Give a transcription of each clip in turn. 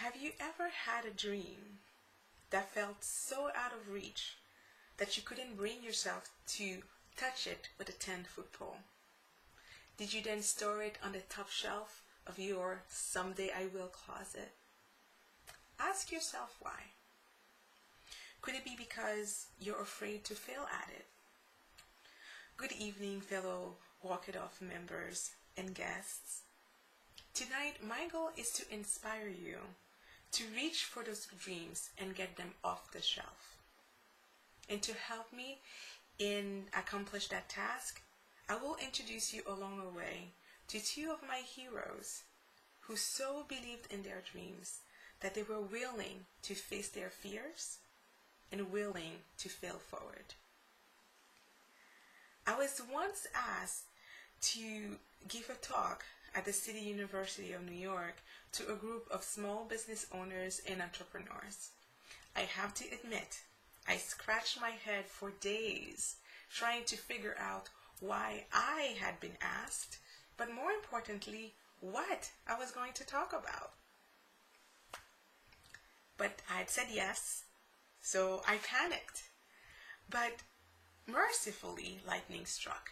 Have you ever had a dream that felt so out of reach that you couldn't bring yourself to touch it with a 10-foot pole? Did you then store it on the top shelf of your someday I will closet? Ask yourself why. Could it be because you're afraid to fail at it? Good evening, fellow Walk It Off members and guests. Tonight, my goal is to inspire you to reach for those dreams and get them off the shelf. And to help me in accomplish that task, I will introduce you along the way to two of my heroes who so believed in their dreams that they were willing to face their fears and willing to fail forward. I was once asked to give a talk at the City University of New York to a group of small business owners and entrepreneurs. I have to admit, I scratched my head for days trying to figure out why I had been asked, but more importantly, what I was going to talk about. But I had said yes, so I panicked. But mercifully, lightning struck,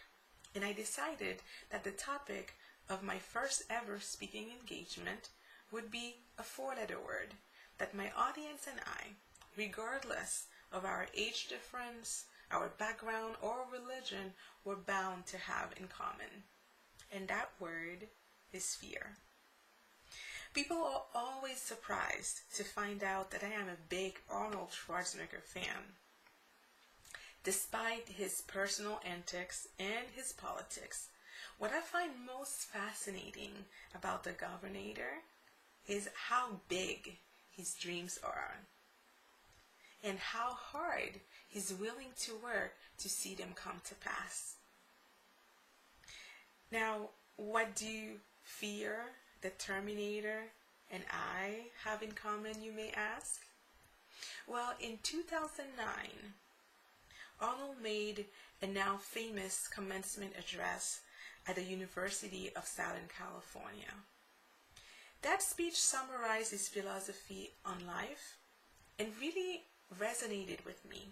and I decided that the topic of my first ever speaking engagement would be a 4-letter word that my audience and I, regardless of our age difference, our background, or religion, were bound to have in common. And that word is fear. People are always surprised to find out that I am a big Arnold Schwarzenegger fan. Despite his personal antics and his politics, what I find most fascinating about the Governator is how big his dreams are and how hard he's willing to work to see them come to pass. Now, what do fear, the Terminator, and I have in common, you may ask? Well, in 2009, Arnold made a now famous commencement address at the University of Southern California. That speech summarized his philosophy on life and really resonated with me.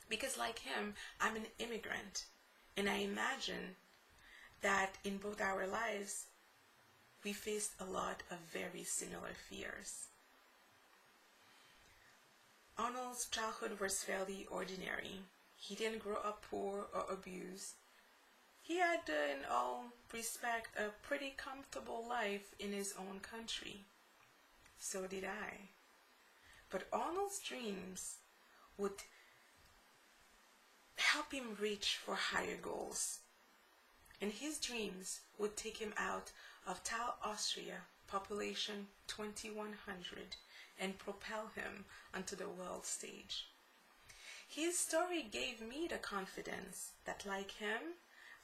Because like him, I'm an immigrant, and I imagine that in both our lives, we faced a lot of very similar fears. Arnold's childhood was fairly ordinary. He didn't grow up poor or abused. He had, in all respect, a pretty comfortable life in his own country. So did I. But Arnold's dreams would help him reach for higher goals. And his dreams would take him out of Thal, Austria, population 2100, and propel him onto the world stage. His story gave me the confidence that, like him,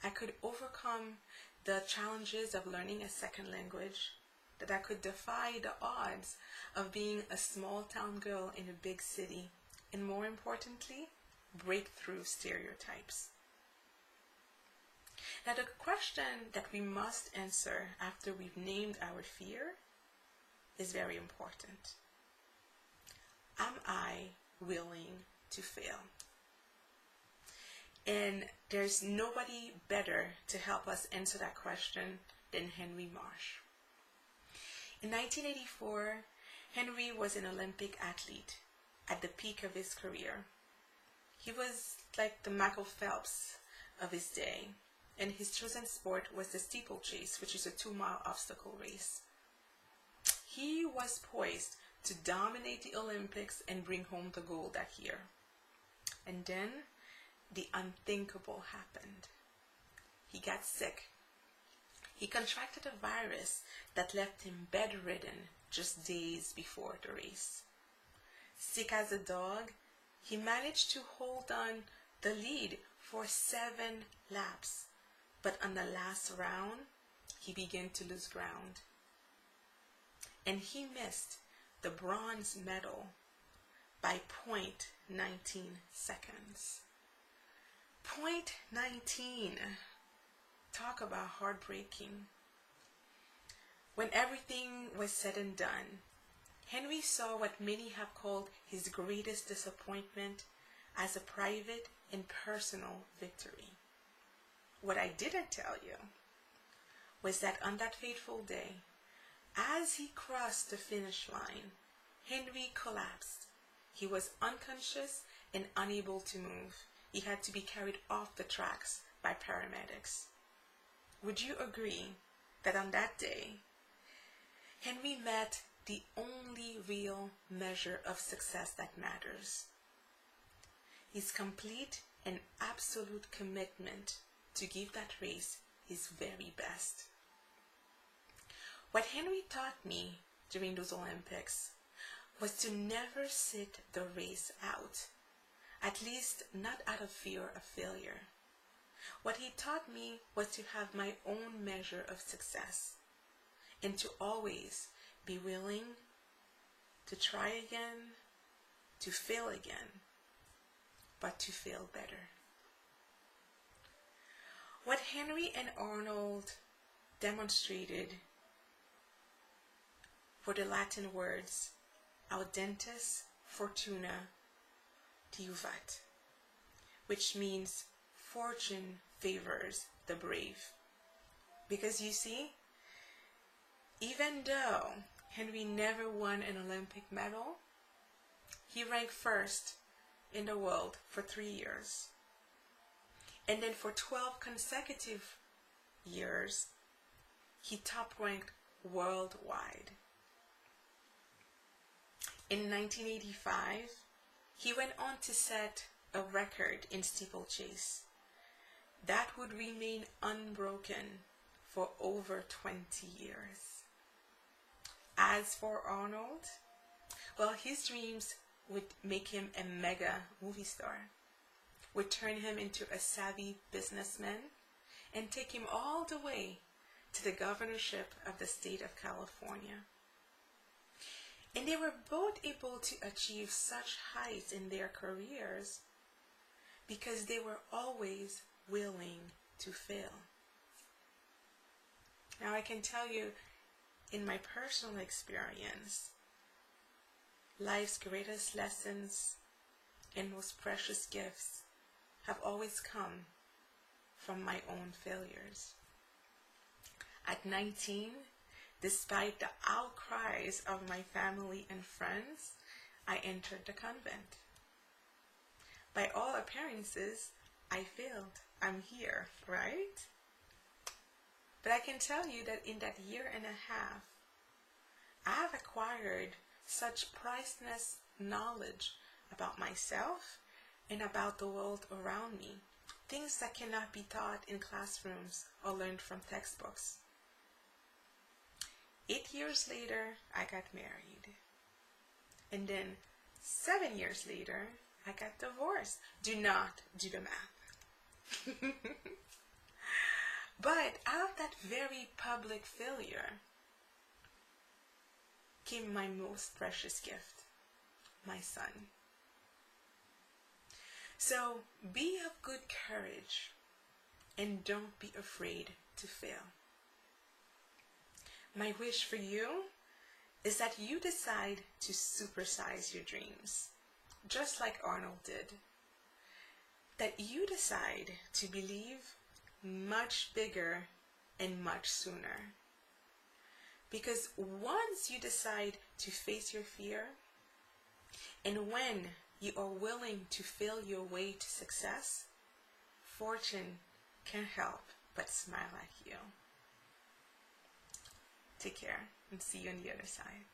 I could overcome the challenges of learning a second language, that I could defy the odds of being a small town girl in a big city, and more importantly, break through stereotypes. Now, the question that we must answer after we've named our fear is very important. Am I willing to fail? And there's nobody better to help us answer that question than Henry Marsh. In 1984, Henry was an Olympic athlete at the peak of his career. He was like the Michael Phelps of his day, and his chosen sport was the steeplechase, which is a 2-mile obstacle race. He was poised to dominate the Olympics and bring home the gold that year. And then the unthinkable happened. He got sick. He contracted a virus that left him bedridden just days before the race. Sick as a dog, he managed to hold on the lead for 7 laps. But on the last round, he began to lose ground. And he missed the bronze medal by 0.19 seconds. 0.19. Talk about heartbreaking. When everything was said and done, Henry saw what many have called his greatest disappointment as a private and personal victory. What I didn't tell you was that on that fateful day, as he crossed the finish line, Henry collapsed. He was unconscious and unable to move. He had to be carried off the tracks by paramedics. Would you agree that on that day, Henry met the only real measure of success that matters? His complete and absolute commitment to give that race his very best. What Henry taught me during those Olympics was to never sit the race out, at least not out of fear of failure. What he taught me was to have my own measure of success and to always be willing to try again, to fail again, but to fail better. What Henry and Arnold demonstrated were the Latin words audentis fortuna diuvat, which means fortune favors the brave. Because you see, even though Henry never won an Olympic medal, he ranked first in the world for 3 years. And then for 12 consecutive years, he top ranked worldwide. In 1985, he went on to set a record in steeplechase that would remain unbroken for over 20 years. As for Arnold, well, his dreams would make him a mega movie star, would turn him into a savvy businessman, and take him all the way to the governorship of the state of California. And they were both able to achieve such heights in their careers because they were always willing to fail. Now I can tell you, in my personal experience, life's greatest lessons and most precious gifts have always come from my own failures. At 19, despite the outcries of my family and friends, I entered the convent. By all appearances, I failed. I'm here, right? But I can tell you that in that year and a half, I have acquired such priceless knowledge about myself and about the world around me. Things that cannot be taught in classrooms or learned from textbooks. 8 years later, I got married. And then 7 years later, I got divorced. Do not do the math. But out of that very public failure came my most precious gift, my son. So be of good courage and don't be afraid to fail. My wish for you is that you decide to supersize your dreams, just like Arnold did. That you decide to believe much bigger and much sooner. Because once you decide to face your fear, and when you are willing to fail your way to success, fortune can't help but smile at you. Take care and see you on the other side.